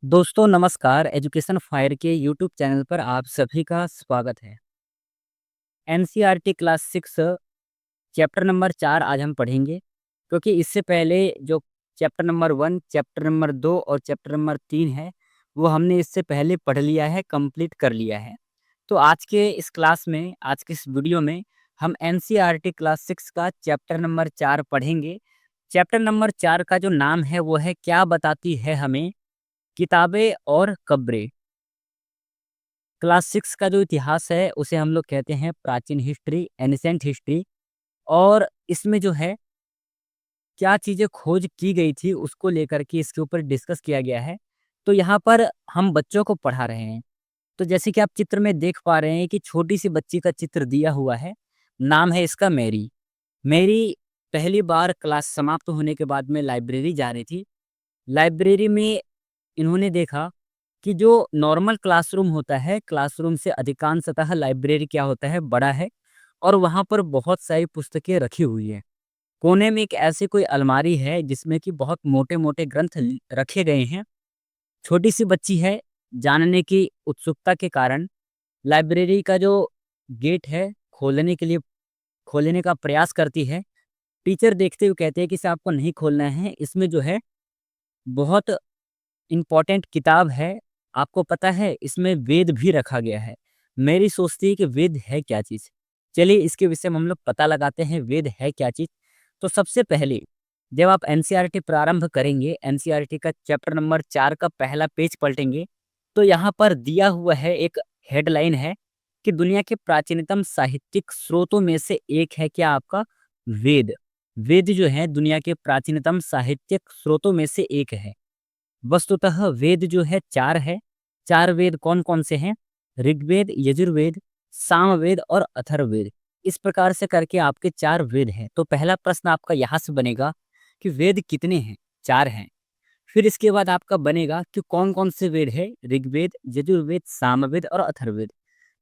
दोस्तों नमस्कार, education fire के यूट्यूब चैनल पर आप सभी का स्वागत है। एनसीईआरटी क्लास 6 चैप्टर नंबर 4 आज हम पढ़ेंगे, क्योंकि इससे पहले जो चैप्टर नंबर 1, चैप्टर नंबर 2 और चैप्टर नंबर 3 है, वो हमने इससे पहले पढ़ लिया है, कंप्लीट कर लिया है। तो आज के इस क्लास में, आज के इस वीडियो में हम एनसीईआरटी क्लास 6 का चैप्टर नंबर 4 पढ़ेंगे। चैप्टर नंबर 4 का जो नाम है वो है क्या बताती है हमें किताबें और कब्रें। क्लास 6 का जो इतिहास है उसे हम लोग कहते हैं प्राचीन हिस्ट्री, एनिसेंट हिस्ट्री। और इसमें जो है क्या चीज़ें खोज की गई थी उसको लेकर के इसके ऊपर डिस्कस किया गया है। तो यहाँ पर हम बच्चों को पढ़ा रहे हैं। तो जैसे कि आप चित्र में देख पा रहे हैं कि छोटी सी बच्ची का चित्र दिया हुआ है। नाम है इसका मैरी। मैरी पहली बार क्लास समाप्त होने के बाद में लाइब्रेरी जा रही थी। लाइब्रेरी में इन्होंने देखा कि जो नॉर्मल क्लासरूम होता है, क्लासरूम से अधिकांशतः लाइब्रेरी क्या होता है, बड़ा है और वहाँ पर बहुत सारी पुस्तकें रखी हुई हैं। कोने में एक ऐसी कोई अलमारी है जिसमें कि बहुत मोटे-मोटे ग्रंथ रखे गए हैं। छोटी सी बच्ची है, जानने की उत्सुकता के कारण लाइब्रेरी का जो गेट है खोलने के लिए खोलने का प्रयास करती है। टीचर देखते हुए कहते हैं कि इसे आपको नहीं खोलना है, इसमें जो है बहुत इम्पोर्टेंट किताब है। आपको पता है इसमें वेद भी रखा गया है। मेरी सोचती है कि वेद है क्या चीज़? चलिए इसके विषय में हम लोग पता लगाते हैं वेद है क्या चीज़? तो सबसे पहले जब आप एनसीईआरटी प्रारंभ करेंगे, एनसीईआरटी का चैप्टर नंबर 4 का पहला पेज पलटेंगे, तो यहाँ पर दिया हुआ है एक हेडलाइन है कि दुनिया के प्राचीनतम साहित्यिक स्रोतों में से एक है क्या आपका वेद। वेद जो है दुनिया के प्राचीनतम साहित्यिक स्रोतों में से एक है। वस्तुतः वेद जो है 4 है। 4 वेद कौन-कौन से हैं? ऋग्वेद, यजुर्वेद, सामवेद और अथर्ववेद। इस प्रकार से करके आपके 4 वेद हैं। तो पहला प्रश्न आपका यहाँ से बनेगा कि वेद कितने हैं? 4 हैं। फिर इसके बाद आपका बनेगा कि कौन-कौन से वेद हैं? ऋग्वेद, यजुर्वेद, सामवेद और अथर्ववेद।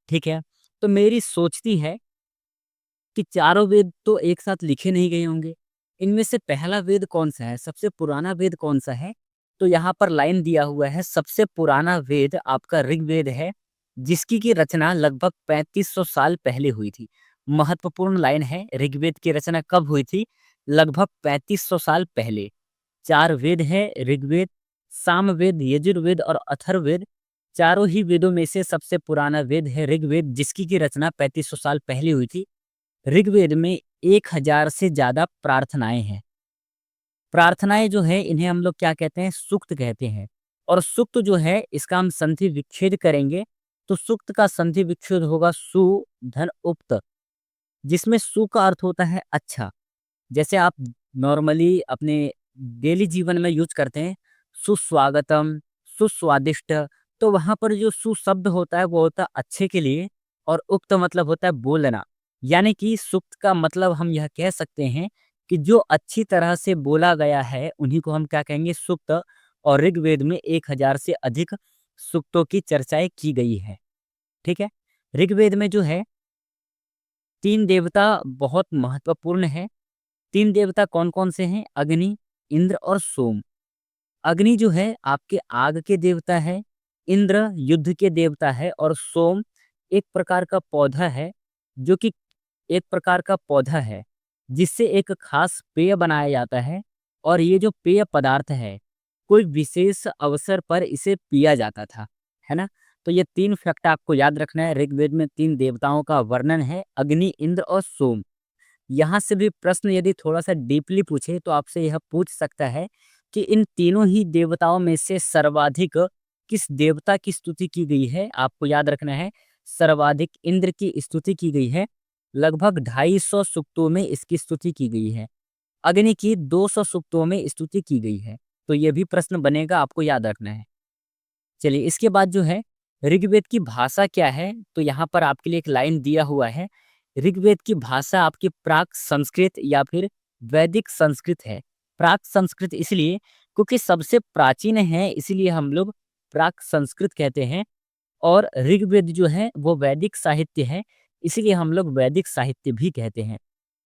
ठीक है? तो मेरी सोचती है कि चारों वेद तो एक साथ लिखे नहीं गए होंगे। इनमें से पहला वेद कौन-सा है? सबसे पुराना वेद कौन-सा है? तो यहाँ पर लाइन दिया हुआ है, सबसे पुराना वेद आपका ऋग्वेद है, जिसकी की रचना लगभग 3500 साल पहले हुई थी। महत्वपूर्ण लाइन है, ऋग्वेद की रचना कब हुई थी? लगभग 3500 साल पहले। 4 वेद हैं, ऋग्वेद, सामवेद, यजुर्वेद और अथर्ववेद। चारों ही वेदों में से सबसे पुराना वेद है ऋग्वेद, जिसकी की रचना 3500 साल पहले हुई थी। ऋग्वेद में 1000 से ज़्यादा प्रार्थनाएँ हैं। प्रार्थनाएँ जो हैं इन्हें हम लोग क्या कहते हैं? सूक्त कहते हैं। और सूक्त जो है इसका हम संधि विच्छेद करेंगे, तो सूक्त का संधि विच्छेद होगा सु धन उक्त, जिसमें सु का अर्थ होता है अच्छा। जैसे आप नॉर्मली अपने डेली जीवन में यूज़ करते हैं, सुस्वागतम, सुस्वादिष्ट, तो वहाँ पर जो सु शब्द होता है वो होता है अच्छे के लिए और उक्त मतलब होता है बोलना। यानी कि सूक्त का मतलब हम यह कह सकते हैं कि जो अच्छी तरह से बोला गया है उन्हीं को हम क्या कहेंगे? सूक्त। और ऋग्वेद में 1000 से अधिक सूक्तों की चर्चाएँ की गई है। ठीक है? ऋग्वेद में जो है 3 देवता बहुत महत्वपूर्ण है। 3 देवता कौन-कौन से हैं? अग्नि, इंद्र और सोम। अग्नि जो है आपके आग के देवता है, इंद्र युद्ध के देवता है और सोम एक प्रकार का पौधा है, जो कि एक प्रकार का पौधा है, जिससे एक खास पेय बनाया जाता है और ये जो पेय पदार्थ है, कोई विशेष अवसर पर इसे पिया जाता था, है ना? तो ये 3 फैक्ट आपको याद रखना है। ऋग्वेद में 3 देवताओं का वर्णन है, अग्नि, इंद्र और सोम। यहाँ से भी प्रश्न यदि थोड़ा-सा डीपली पूछे तो आपसे यह पूछ सकता है कि इन तीनों ही देवताओं में से सर्वाधिक किस देवता की स्तुति की गई है? आपको याद रखना है, सर्वाधिक इंद्र की स्तुति की गई है। लगभग 250 सूक्तों में इसकी स्तुति की गई है। अग्नि की 200 सूक्तों में स्तुति की गई है। तो ये भी प्रश्न बनेगा, आपको याद रखना है। चलिए इसके बाद जो है ऋग्वेद की भाषा क्या है? तो यहाँ पर आपके लिए एक लाइन दिया हुआ है। ऋग्वेद की भाषा आपकी प्राक संस्कृत या फिर वैदिक संस्कृत है। प्राक संस्कृत इसलिए क्योंकि सबसे प्राचीन है, इसीलिए हम लोग प्राक संस्कृत कहते हैं। और ऋग्वेद जो है वो वैदिक साहित्य है, इसीलिए हम लोग वैदिक साहित्य भी कहते हैं।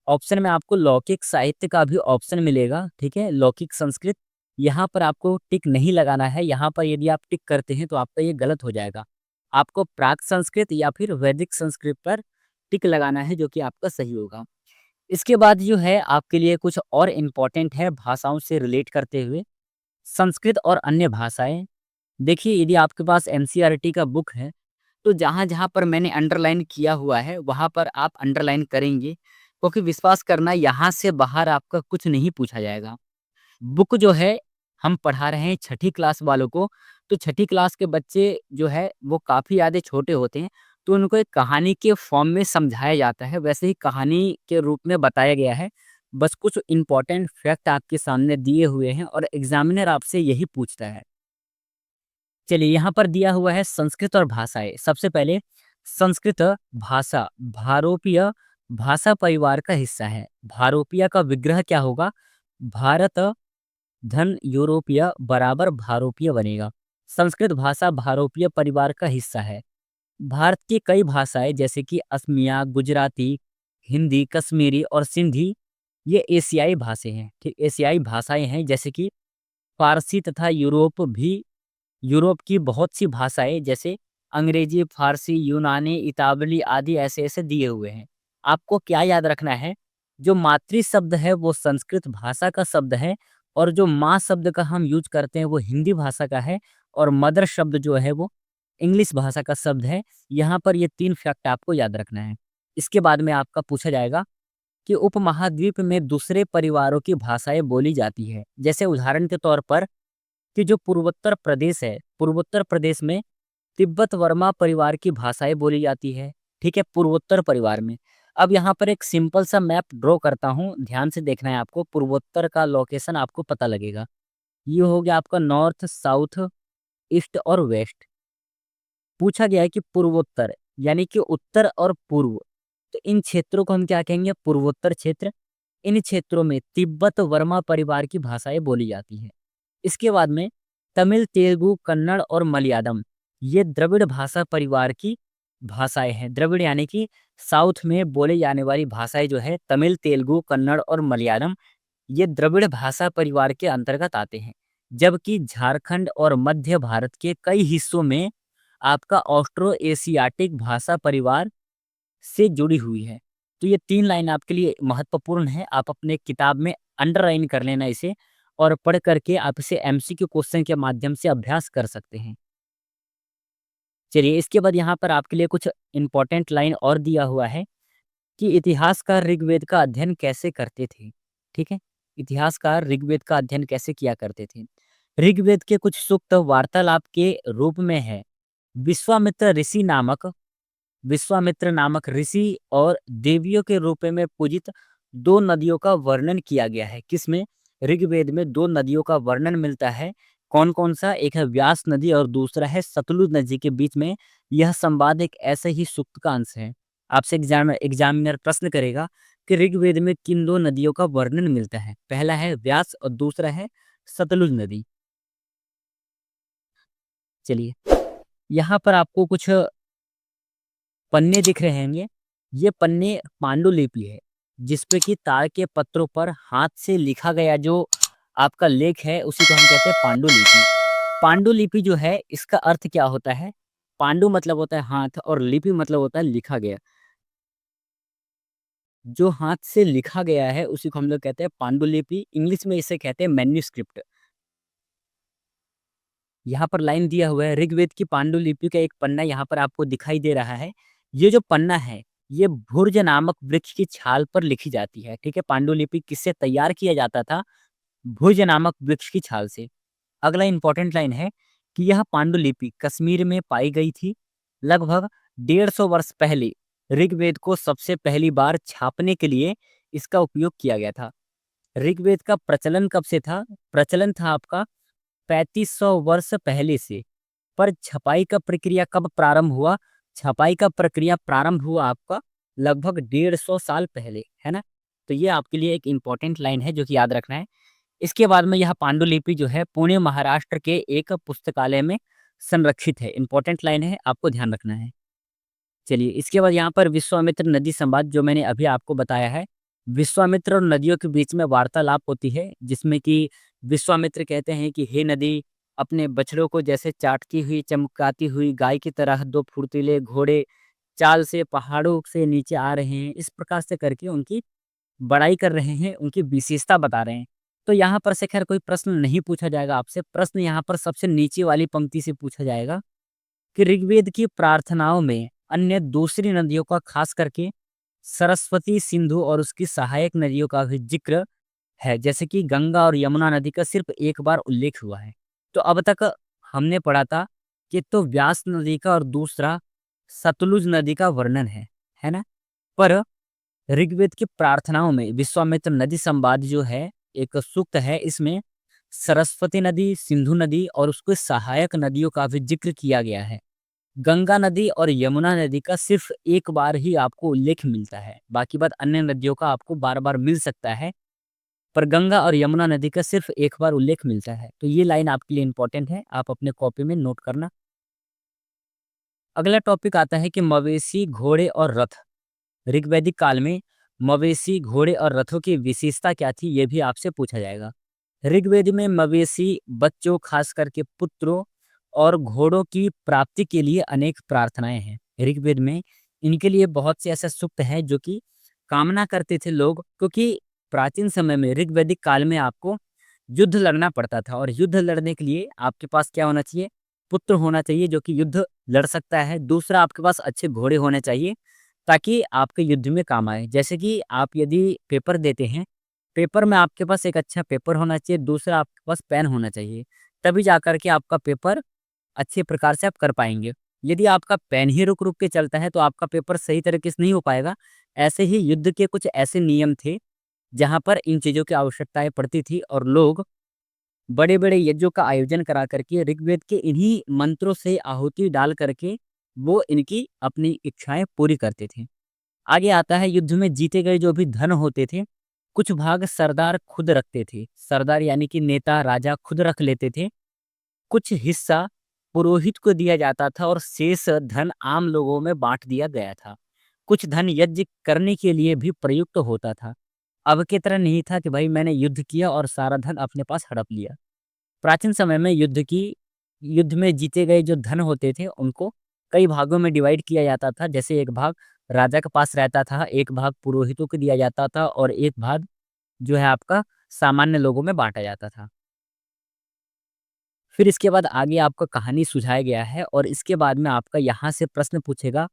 ऑप्शन में आपको लौकिक साहित्य का भी ऑप्शन मिलेगा, ठीक है? लौकिक संस्कृत यहाँ पर आपको टिक नहीं लगाना है। यहाँ पर यदि आप टिक करते हैं तो आपका ये गलत हो जाएगा। आपको प्राक संस्कृत या फिर वैदिक संस्कृत पर टिक लगाना है, जो कि आपका सही होगा। इसके बाद जो है आपके लिए कुछ और इम्पोर्टेंट है भाषाओं से रिलेट करते हुए, संस्कृत और अन्य भाषाएँ। देखिए, यदि आपके पास एनसीईआरटी का बुक है, तो जहाँ-जहाँ पर मैंने अंडरलाइन किया हुआ है, वहाँ पर आप अंडरलाइन करेंगे, क्योंकि विश्वास करना, यहाँ से बाहर आपका कुछ नहीं पूछा जाएगा। बुक जो है हम पढ़ा रहे हैं छठी क्लास वालों को, तो छठी क्लास के बच्चे जो है वो काफ़ी ज़्यादा छोटे होते हैं, तो उनको एक कहानी के फॉर्म में समझाया जाता है, वैसे ही कहानी के रूप में बताया गया है। बस कुछ इम्पोर्टेंट फैक्ट आपके सामने दिए हुए हैं और एग्ज़ामिनर आपसे यही पूछता है। चलिए, यहाँ पर दिया हुआ है संस्कृत और भाषाएँ। सबसे पहले संस्कृत भाषा भारोपीय भाषा परिवार का हिस्सा है। भारोपीय का विग्रह क्या होगा? भारत धन यूरोपीय बराबर भारोपीय बनेगा। संस्कृत भाषा भारोपीय परिवार का हिस्सा है। भारत की कई भाषाएँ जैसे कि असमिया, गुजराती, हिंदी, कश्मीरी और सिंधी, ये एशियाई भाषाएँ हैं। ठीक, एशियाई भाषाएँ हैं, जैसे कि फ़ारसी तथा यूरोप की बहुत सी भाषाएँ जैसे अंग्रेजी, फ़ारसी, यूनानी, इतालवी आदि ऐसे-ऐसे दिए हुए हैं। आपको क्या याद रखना है, जो मातृ शब्द है वो संस्कृत भाषा का शब्द है, और जो माँ शब्द का हम यूज़ करते हैं वो हिंदी भाषा का है, और मदर शब्द जो है वो इंग्लिश भाषा का शब्द है। यहाँ पर ये 3 फैक्ट आपको याद रखना है। इसके बाद में आपका पूछा जाएगा कि उपमहाद्वीप में दूसरे परिवारों की भाषाएँ बोली जाती है। जैसे उदाहरण के तौर पर, कि जो पूर्वोत्तर प्रदेश है, पूर्वोत्तर प्रदेश में तिब्बत वर्मा परिवार की भाषाएँ बोली जाती है, ठीक है? पूर्वोत्तर परिवार में। अब यहाँ पर एक सिंपल सा मैप ड्रॉ करता हूँ, ध्यान से देखना है आपको, पूर्वोत्तर का लोकेशन आपको पता लगेगा। ये हो गया आपका नॉर्थ, साउथ, ईस्ट और वेस्ट। पूछा गया है कि पूर्वोत्तर, यानी कि उत्तर और पूर्व, तो इन क्षेत्रों को हम क्या कहेंगे? पूर्वोत्तर क्षेत्र। इन क्षेत्रों में तिब्बत वर्मा परिवार की भाषाएँ बोली जाती हैं। इसके बाद में तमिल, तेलुगु, कन्नड़ और मलयालम, ये द्रविड़ भाषा परिवार की भाषाएँ हैं। द्रविड़ यानी कि साउथ में बोले जाने वाली भाषाएँ जो है तमिल, तेलुगु, कन्नड़ और मलयालम, ये द्रविड़ भाषा परिवार के अंतर्गत आते हैं। जबकि झारखंड और मध्य भारत के कई हिस्सों में आपका ऑस्ट्रो एशियाटिक भाषा परिवार से जुड़ी हुई है। तो ये 3 लाइन आपके लिए महत्वपूर्ण है। आप अपने किताब में अंडरलाइन कर लेना इसे, और पढ़ कर के आप इसे एमसीक्यू क्वेश्चन के माध्यम से अभ्यास कर सकते हैं। चलिए, इसके बाद यहाँ पर आपके लिए कुछ इम्पोर्टेंट लाइन और दिया हुआ है कि इतिहासकार ऋग्वेद का अध्ययन कैसे करते थे, ठीक है? इतिहासकार ऋग्वेद का अध्ययन कैसे किया करते थे? ऋग्वेद के कुछ सूक्त वार्तालाप के रूप में है। विश्वामित्र ऋषि नामक विश्वामित्र नामक ऋषि और देवियों के रूप में पूजित 2 नदियों का वर्णन किया गया है। किसमें? ऋग्वेद में 2 नदियों का वर्णन मिलता है। कौन-कौन सा? एक है व्यास नदी और दूसरा है सतलुज नदी के बीच में यह संवाद एक ऐसे ही सूक्त का अंश है। आपसे एग्जामिनर प्रश्न करेगा कि ऋग्वेद में किन 2 नदियों का वर्णन मिलता है? पहला है व्यास और दूसरा है सतलुज नदी। चलिए, यहाँ पर आपको कुछ पन्ने दिख रहे होंगे। ये पन्ने पांडुलिपि है, जिसपे कि ताड़ के पत्रों पर हाथ से लिखा गया जो आपका लेख है, उसी को हम कहते हैं पांडुलिपि। पांडुलिपि जो है, इसका अर्थ क्या होता है? पांडु मतलब होता है हाथ, और लिपि मतलब होता है लिखा गया। जो हाथ से लिखा गया है उसी को हम लोग कहते हैं पांडुलिपि। इंग्लिश में इसे कहते हैं मैन्युस्क्रिप्ट। यहाँ पर लाइन दिया हुआ है, ऋग्वेद की पांडुलिपि का एक पन्ना यहाँ पर आपको दिखाई दे रहा है। ये जो पन्ना है, ये भुर्ज नामक वृक्ष की छाल पर लिखी जाती है, ठीक है? पांडुलिपि किससे तैयार किया जाता था? भुर्ज नामक वृक्ष की छाल से। अगला इंपॉर्टेंट लाइन है कि यह पांडुलिपि कश्मीर में पाई गई थी। लगभग 150 वर्ष पहले ऋग्वेद को सबसे पहली बार छापने के लिए इसका उपयोग किया गया था। ऋग्वेद का प्रचलन कब से था? प्रचलन था आपका 3500 वर्ष पहले से। पर छपाई का प्रक्रिया कब प्रारंभ हुआ? छपाई का प्रक्रिया प्रारंभ हुआ आपका लगभग 150 साल पहले, है ना? तो ये आपके लिए एक इम्पोर्टेंट लाइन है जो कि याद रखना है। इसके बाद में यह पांडुलिपि जो है पुणे महाराष्ट्र के एक पुस्तकालय में संरक्षित है। इम्पोर्टेंट लाइन है, आपको ध्यान रखना है। चलिए, इसके बाद यहाँ पर विश्वामित्र नदी संवाद जो मैंने अभी आपको बताया है। विश्वामित्र और नदियों के बीच में वार्तालाप होती है, जिसमें कि विश्वामित्र कहते हैं कि हे नदी, अपने बछड़ों को जैसे चाटती हुई, चमकाती हुई गाय की तरह 2 फुर्तीले घोड़े चाल से पहाड़ों से नीचे आ रहे हैं। इस प्रकार से करके उनकी बड़ाई कर रहे हैं, उनकी विशेषता बता रहे हैं। तो यहाँ पर से ख़ैर कोई प्रश्न नहीं पूछा जाएगा आपसे, प्रश्न यहाँ पर सबसे नीचे वाली पंक्ति से पूछा जाएगा कि ऋग्वेद की प्रार्थनाओं में अन्य दूसरी नदियों का खास करके सरस्वती, सिंधु और उसकी सहायक नदियों का भी ज़िक्र है, जैसे कि गंगा और यमुना नदी का सिर्फ़ एक बार उल्लेख हुआ है। तो अब तक हमने पढ़ा था कि तो व्यास नदी का और दूसरा सतलुज नदी का वर्णन है ना? पर ऋग्वेद की प्रार्थनाओं में विश्वामित्र नदी संवाद जो है, एक सूक्त है, इसमें सरस्वती नदी, सिंधु नदी और उसके सहायक नदियों का भी ज़िक्र किया गया है। गंगा नदी और यमुना नदी का सिर्फ़ एक बार ही आपको उल्लेख मिलता है, बाकी बात अन्य नदियों का आपको बार-बार मिल सकता है, पर गंगा और यमुना नदी का सिर्फ़ एक बार उल्लेख मिलता है। तो ये लाइन आपके लिए इम्पोर्टेंट है, आप अपने कॉपी में नोट करना। अगला टॉपिक आता है कि मवेशी, घोड़े और रथ। ऋग्वैदिक काल में मवेशी, घोड़े और रथों की विशेषता क्या थी, ये भी आपसे पूछा जाएगा। ऋग्वेद में मवेशी, बच्चों, खास करके पुत्रों और घोड़ों की प्राप्ति के लिए अनेक प्रार्थनाएं हैं। ऋग्वेद में इनके लिए बहुत से ऐसे सूक्त हैं जो कि कामना करते थे लोग, क्योंकि प्राचीन समय में ऋग्वैदिक काल में आपको युद्ध लड़ना पड़ता था और युद्ध लड़ने के लिए आपके पास क्या होना चाहिए? पुत्र होना चाहिए जो कि युद्ध लड़ सकता है। दूसरा, आपके पास अच्छे घोड़े होने चाहिए ताकि आपके युद्ध में काम आए। जैसे कि आप यदि पेपर देते हैं, पेपर में आपके पास एक अच्छा पेपर होना चाहिए, दूसरा आपके पास पेन होना चाहिए, तभी जाकर के आपका पेपर अच्छे प्रकार से आप कर पाएँगे। यदि आपका पेन ही रुक-रुक के चलता है तो आपका पेपर सही तरीके से नहीं हो पाएगा। ऐसे ही युद्ध के कुछ ऐसे नियम थे, जहाँ पर इन चीज़ों की आवश्यकताएँ पड़ती थी और लोग बड़े-बड़े यज्ञों का आयोजन करा करके ऋग्वेद के इन्हीं मंत्रों से आहुति डाल करके वो इनकी अपनी इच्छाएँ पूरी करते थे। आगे आता है युद्ध में जीते गए जो भी धन होते थे, कुछ भाग सरदार खुद रखते थे। सरदार यानी कि नेता, राजा खुद रख लेते थे। कुछ हिस्सा पुरोहित को दिया जाता था और शेष धन आम लोगों में बाँट दिया गया था। कुछ धन यज्ञ करने के लिए भी प्रयुक्त होता था। अब की तरह नहीं था कि भाई मैंने युद्ध किया और सारा धन अपने पास हड़प लिया। प्राचीन समय में युद्ध में जीते गए जो धन होते थे उनको कई भागों में डिवाइड किया जाता था। जैसे एक भाग राजा के पास रहता था, एक भाग पुरोहितों को दिया जाता था और एक भाग जो है आपका सामान्य लोगों में बाँटा जाता था। फिर इसके बाद आगे आपको कहानी सुझाया गया है और इसके बाद में आपका यहाँ से प्रश्न पूछेगा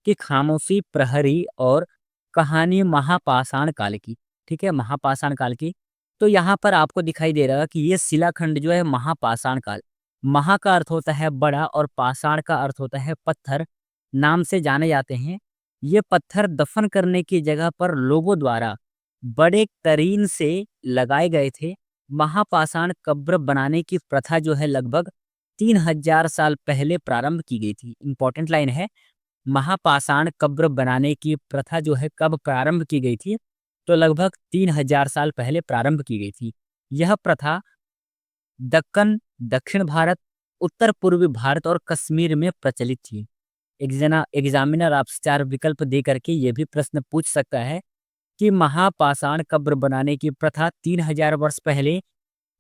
कि खामोशी, प्रहरी और कहानी महापाषाण काल की, ठीक है? महापाषाण काल की। तो यहाँ पर आपको दिखाई दे रहा है कि ये शिलाखंड जो है महापाषाण काल, महा का अर्थ होता है बड़ा और पाषाण का अर्थ होता है पत्थर, नाम से जाने जाते हैं। ये पत्थर दफन करने की जगह पर लोगों द्वारा बड़े तरीन से लगाए गए थे। महापाषाण कब्र बनाने की प्रथा जो है लगभग 3000 साल पहले प्रारंभ की गई थी। इम्पोर्टेंट लाइन है, महापाषाण कब्र बनाने की प्रथा जो है कब प्रारंभ की गई थी? तो लगभग 3000 साल पहले प्रारंभ की गई थी। यह प्रथा दक्कन, दक्षिण भारत, उत्तर पूर्वी भारत और कश्मीर में प्रचलित थी। एग्जामिनर आपसे 4 विकल्प दे करके ये भी प्रश्न पूछ सकता है कि महापाषाण कब्र बनाने की प्रथा 3000 वर्ष पहले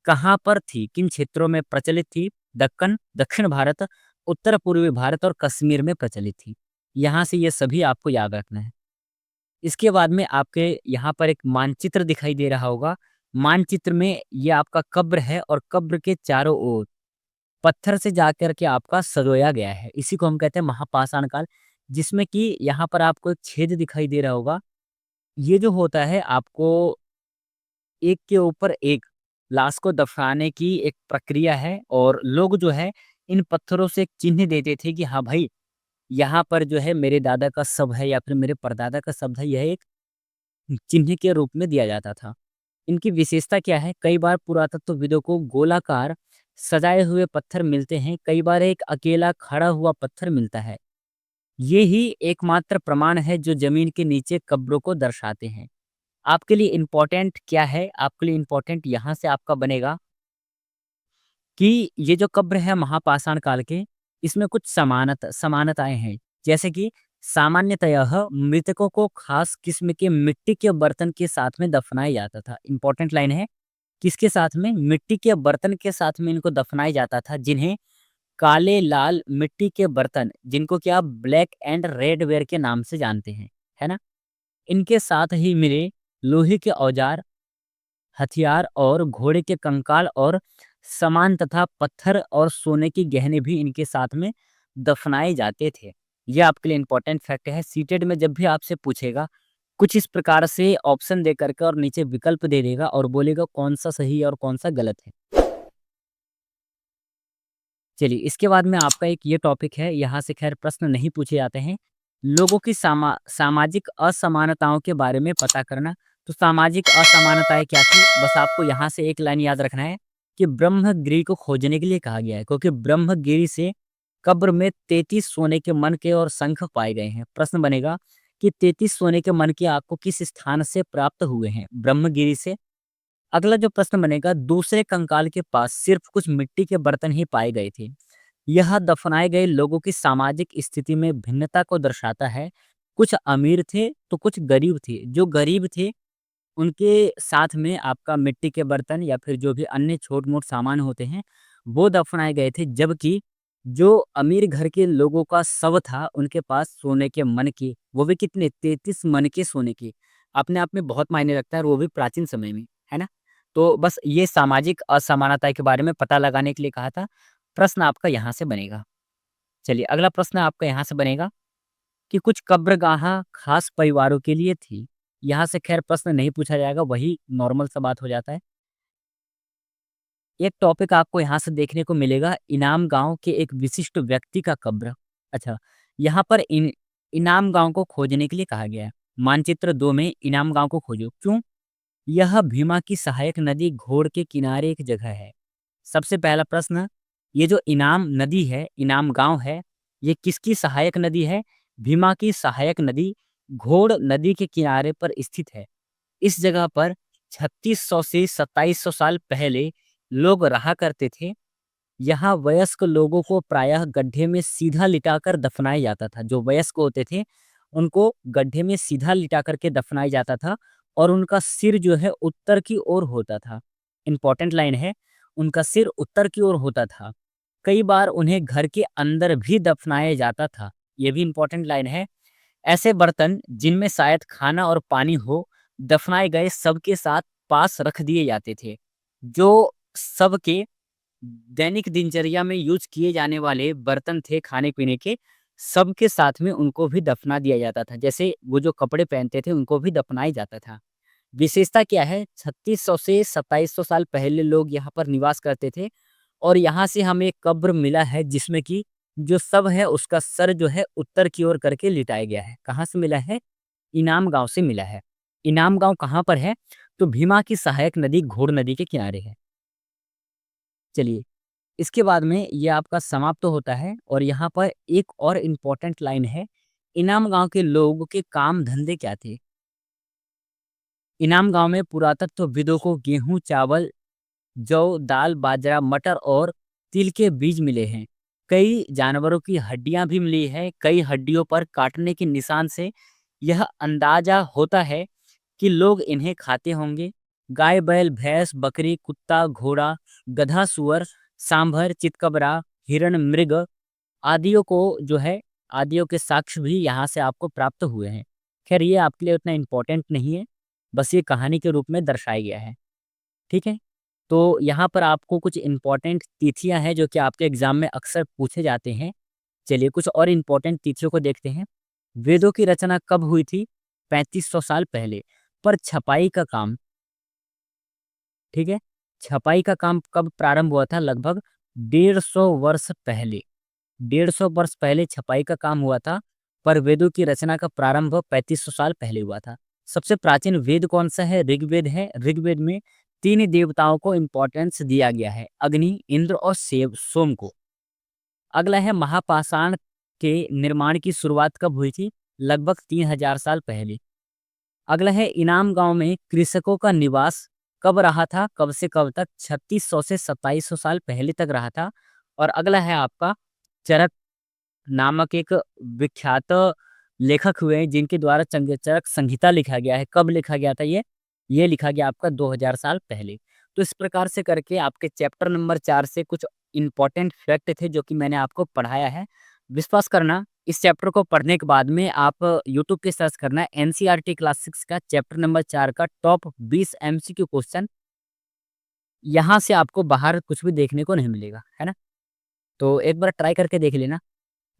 कहाँ पर थी? किन क्षेत्रों में प्रचलित थी? दक्कन, दक्षिण भारत, उत्तर पूर्वी भारत और कश्मीर में प्रचलित थी। यहाँ से ये सभी आपको याद रखना है। इसके बाद में आपके यहाँ पर एक मानचित्र दिखाई दे रहा होगा। मानचित्र में ये आपका कब्र है और कब्र के चारों ओर पत्थर से जाकर के आपका सजोया गया है। इसी को हम कहते हैं महापाषाण काल, जिसमें कि यहाँ पर आपको एक छेद दिखाई दे रहा होगा। ये जो होता है आपको एक के ऊपर एक लाश को दफनाने की एक प्रक्रिया है और लोग जो है इन पत्थरों से एक चिन्ह देते थे कि हाँ भाई, यहाँ पर जो है मेरे दादा का शव है या फिर मेरे परदादा का शव है। यह एक चिन्ह के रूप में दिया जाता था। इनकी विशेषता क्या है? कई बार पुरातत्वविदों को गोलाकार सजाए हुए पत्थर मिलते हैं, कई बार एक अकेला खड़ा हुआ पत्थर मिलता है। ये ही एकमात्र प्रमाण है जो जमीन के नीचे कब्रों को दर्शाते हैं। आपके लिए इम्पोर्टेंट क्या है? आपके लिए इम्पोर्टेंट यहाँ से आपका बनेगा कि ये जो कब्र है महापाषाण काल के, इसमें कुछ समानताएँ हैं। जैसे कि सामान्यतयः मृतकों को खास किस्म के मिट्टी के बर्तन के साथ में दफनाया जाता था। इम्पोर्टेंट लाइन है किसके साथ में? मिट्टी के बर्तन के साथ में इनको दफनाया जाता था, जिन्हें काले लाल मिट्टी के बर्तन, जिनको कि आप ब्लैक एंड रेड वेयर के नाम से जानते हैं, है ना? इनके साथ ही मिले लोहे के औजार, हथियार और घोड़े के कंकाल और सामान तथा पत्थर और सोने के गहने भी इनके साथ में दफनाए जाते थे। ये आपके लिए इम्पोर्टेंट फैक्ट है। सीटेट में जब भी आपसे पूछेगा, कुछ इस प्रकार से ऑप्शन दे करके और नीचे विकल्प दे देगा और बोलेगा कौन सा सही है और कौन सा गलत है। चलिए, इसके बाद में आपका एक ये टॉपिक है, यहाँ से खैर प्रश्न नहीं पूछे जाते हैं। लोगों की सामाजिक असमानताओं के बारे में पता करना। तो सामाजिक असमानताएँ क्या थी? बस आपको यहाँ से एक लाइन याद रखना है कि ब्रह्मगिरी को खोजने के लिए कहा गया है, क्योंकि ब्रह्मगिरी से कब्र में 33 सोने के मनके और शंख पाए गए हैं। प्रश्न बनेगा कि 33 सोने के मनके आपको किस स्थान से प्राप्त हुए हैं? ब्रह्मगिरी से। अगला जो प्रश्न बनेगा, दूसरे कंकाल के पास सिर्फ कुछ मिट्टी के बर्तन ही पाए गए थे। यह दफनाए गए लोगों की सामाजिक स्थिति में भिन्नता को दर्शाता है। कुछ अमीर थे तो कुछ गरीब थे। जो गरीब थे उनके साथ में आपका मिट्टी के बर्तन या फिर जो भी अन्य छोट-मोट सामान होते हैं, वो दफनाए गए थे। जबकि जो अमीर घर के लोगों का शव था, उनके पास सोने के मनके, वो भी कितने? 33 मनके सोने के। अपने आप में बहुत मायने रखता है और वो भी प्राचीन समय में, है ना? तो बस ये सामाजिक असमानता के बारे में पता लगाने के लिए कहा था। प्रश्न आपका यहाँ से बनेगा। चलिए, अगला प्रश्न आपका यहाँ से बनेगा कि कुछ कब्रगाह खास परिवारों के लिए थी। यहाँ से खैर प्रश्न नहीं पूछा जाएगा, वही नॉर्मल सा बात हो जाता है। एक टॉपिक आपको यहाँ से देखने को मिलेगा, इनाम गाँव के एक विशिष्ट व्यक्ति का कब्र। अच्छा, यहाँ पर इनाम गाँव को खोजने के लिए कहा गया है। मानचित्र 2 में इनाम गाँव को खोजो। क्यों? यह भीमा की सहायक नदी घोड़ के किनारे एक जगह है। सबसे पहला प्रश्न, ये जो इनाम नदी है, इनाम गाँव है, ये किसकी सहायक नदी है? भीमा की सहायक नदी घोड़ नदी के किनारे पर स्थित है। इस जगह पर 3600 से 2700 साल पहले लोग रहा करते थे। यहाँ वयस्क लोगों को प्रायः गड्ढे में सीधा लिटाकर दफनाया जाता था। जो वयस्क होते थे, उनको गड्ढे में सीधा लिटा करके दफनाया जाता था और उनका सिर जो है उत्तर की ओर होता था। इम्पोर्टेंट लाइन है, उनका सिर उत्तर की ओर होता था। कई बार उन्हें घर के अंदर भी दफनाया जाता था। ये भी इम्पोर्टेंट लाइन है। ऐसे बर्तन जिनमें शायद खाना और पानी हो, दफनाए गए शव के साथ पास रख दिए जाते थे। जो शव के दैनिक दिनचर्या में यूज़ किए जाने वाले बर्तन थे खाने-पीने के, सबके साथ में उनको भी दफ़ना दिया जाता था। जैसे वो जो कपड़े पहनते थे, उनको भी दफ़नाया जाता था। विशेषता क्या है? 3600 से 2700 साल पहले लोग यहाँ पर निवास करते थे और यहाँ से हमें एक कब्र मिला है, जिसमें कि जो शव है, उसका सर जो है उत्तर की ओर करके लिटाया गया है। कहाँ से मिला है? इनाम गाँव से मिला है। इनाम गाँव कहाँ पर है? तो भीमा की सहायक नदी घोड़ नदी के किनारे है। चलिए, इसके बाद में ये आपका समाप्त तो होता है और यहाँ पर एक और इम्पोर्टेंट लाइन है, इनाम गाँव के लोगों के काम धंधे क्या थे? इनाम गाँव में पुरातत्वविदों को गेहूँ, चावल, जौ, दाल, बाजरा, मटर और तिल के बीज मिले हैं। कई जानवरों की हड्डियाँ भी मिली हैं। कई हड्डियों पर काटने के निशान से यह अंदाजा होता है कि लोग इन्हें खाते होंगे। गाय, बैल, भैंस, बकरी, कुत्ता, घोड़ा, गधा, सूअर, सांभर, चितकबरा, हिरण, मृग आदियों को जो है, आदियों के साक्ष्य भी यहाँ से आपको प्राप्त हुए हैं। खैर, ये आपके लिए उतना इम्पोर्टेंट नहीं है, बस ये कहानी के रूप में दर्शाया गया है। ठीक है? तो यहाँ पर आपको कुछ इम्पोर्टेंट तिथियाँ हैं जो कि आपके एग्ज़ाम में अक्सर पूछे जाते हैं। चलिए, कुछ और इम्पोर्टेंट तिथियों को देखते हैं। वेदों की रचना कब हुई थी? 3500 साल पहले। पर छपाई का काम, ठीक है? छपाई का काम कब प्रारंभ हुआ था? लगभग 150 वर्ष पहले। 150 वर्ष पहले छपाई का काम हुआ था, पर वेदों की रचना का प्रारंभ 3500 साल पहले हुआ था। सबसे प्राचीन वेद कौन-सा है? ऋग्वेद है। ऋग्वेद में 3 देवताओं को इम्पोर्टेंस दिया गया है, अग्नि, इंद्र और सेव सोम को। अगला है, महापाषाण के निर्माण की शुरुआत कब हुई थी? लगभग 3000 साल पहले। अगला है, इनाम गाँव में कृषकों का निवास कब रहा था? कब से कब तक? 3600 से 2700 साल पहले तक रहा था। और अगला है आपका, चरक नामक एक विख्यात लेखक हुए हैं, जिनके द्वारा चरक संहिता लिखा गया है। कब लिखा गया था ये? ये लिखा गया आपका 2000 साल पहले। तो इस प्रकार से करके आपके चैप्टर नंबर 4 से कुछ इम्पोर्टेंट फैक्ट थे जो कि मैंने आपको पढ़ाया है। विश्वास करना, इस चैप्टर को पढ़ने के बाद में आप यूट्यूब पे सर्च करना एनसीईआरटी क्लास 6 का चैप्टर नंबर 4 का टॉप 20 एमसीक्यू क्वेश्चन। यहाँ से आपको बाहर कुछ भी देखने को नहीं मिलेगा, है ना? तो एक बार ट्राई करके देख लेना।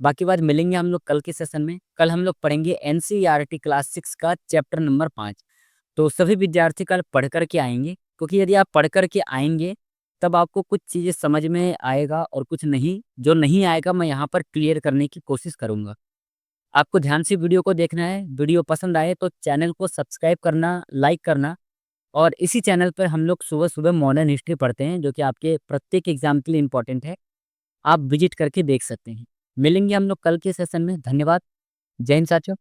बाकी बात मिलेंगे हम लोग कल के सेशन में। कल हम लोग पढ़ेंगे एनसीईआरटी क्लास 6 का चैप्टर नंबर 5। तो सभी विद्यार्थी कल पढ़ कर के आएँगे, क्योंकि यदि आप पढ़ कर के आएँगे, तब आपको कुछ चीज़ें समझ में आएगा और कुछ नहीं, जो नहीं आएगा मैं यहाँ पर क्लियर करने की कोशिश करूँगा। आपको ध्यान से वीडियो को देखना है, वीडियो पसंद आए तो चैनल को सब्सक्राइब करना, लाइक करना। और इसी चैनल पर हम लोग सुबह-सुबह मॉडर्न हिस्ट्री पढ़ते हैं, जो कि आपके प्रत्येक एग्ज़ाम के लिए इम्पोर्टेंट है। आप विज़िट करके देख सकते हैं। मिलेंगे हम लोग कल के सेशन में। धन्यवाद। जय हिंद साथियों।